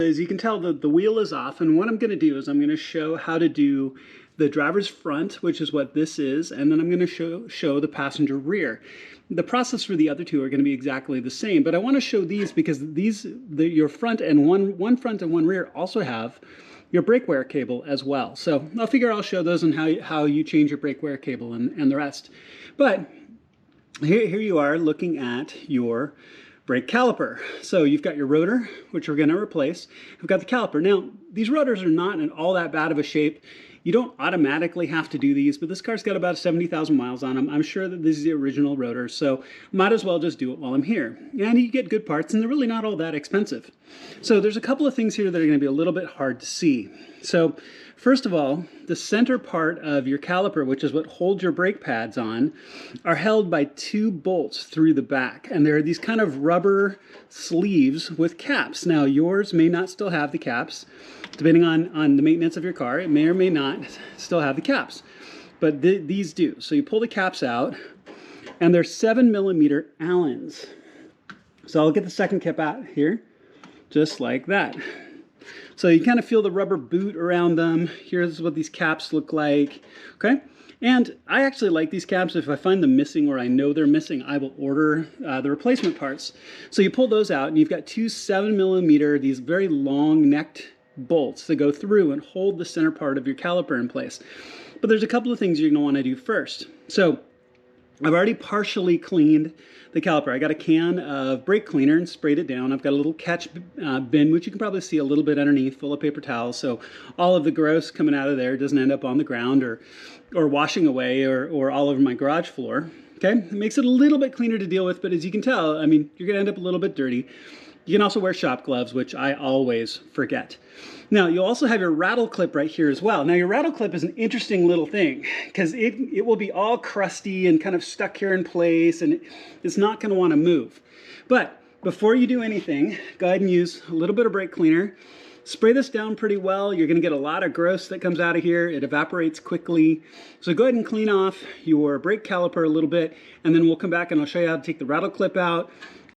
As you can tell, the wheel is off, and what I'm going to do is I'm going to show how to do the driver's front, which is what this is, and then I'm going to show the passenger rear. The process for the other two are going to be exactly the same, but I want to show these because your front and one front and one rear also have your brake wear cable as well. So I'll figure I'll show those and how you change your brake wear cable and the rest. But here you are looking at your brake caliper. So you've got your rotor, which we're going to replace. We've got the caliper. Now, these rotors are not in all that bad of a shape. You don't automatically have to do these, but this car's got about 70,000 miles on them. I'm sure that this is the original rotor, so might as well just do it while I'm here. And you get good parts, and they're really not all that expensive. So there's a couple of things here that are going to be a little bit hard to see. So first of all, the center part of your caliper, which is what holds your brake pads on, are held by two bolts through the back. And there are these kind of rubber sleeves with caps. Now, yours may not still have the caps. Depending on the maintenance of your car, it may or may not still have the caps. But these do. So you pull the caps out, and they're 7mm Allens. So I'll get the second cap out here, just like that. So you kind of feel the rubber boot around them. Here's what these caps look like, okay? And I actually like these caps. If I find them missing or I know they're missing, I will order the replacement parts. So you pull those out, and you've got two 7mm, these very long-necked bolts that go through and hold the center part of your caliper in place. But there's a couple of things you're going to want to do first. So I've already partially cleaned the caliper. I got a can of brake cleaner and sprayed it down. I've got a little catch bin, which you can probably see a little bit underneath, full of paper towels, so all of the gross coming out of there doesn't end up on the ground or washing away or all over my garage floor. Okay, it makes it a little bit cleaner to deal with, but as you can tell, I mean, you're gonna end up a little bit dirty. You can also wear shop gloves, which I always forget. Now, you'll also have your rattle clip right here as well. Now, your rattle clip is an interesting little thing because it will be all crusty and kind of stuck here in place, and it's not going to want to move. But before you do anything, go ahead and use a little bit of brake cleaner. Spray this down pretty well. You're going to get a lot of gross that comes out of here. It evaporates quickly. So go ahead and clean off your brake caliper a little bit, and then we'll come back and I'll show you how to take the rattle clip out.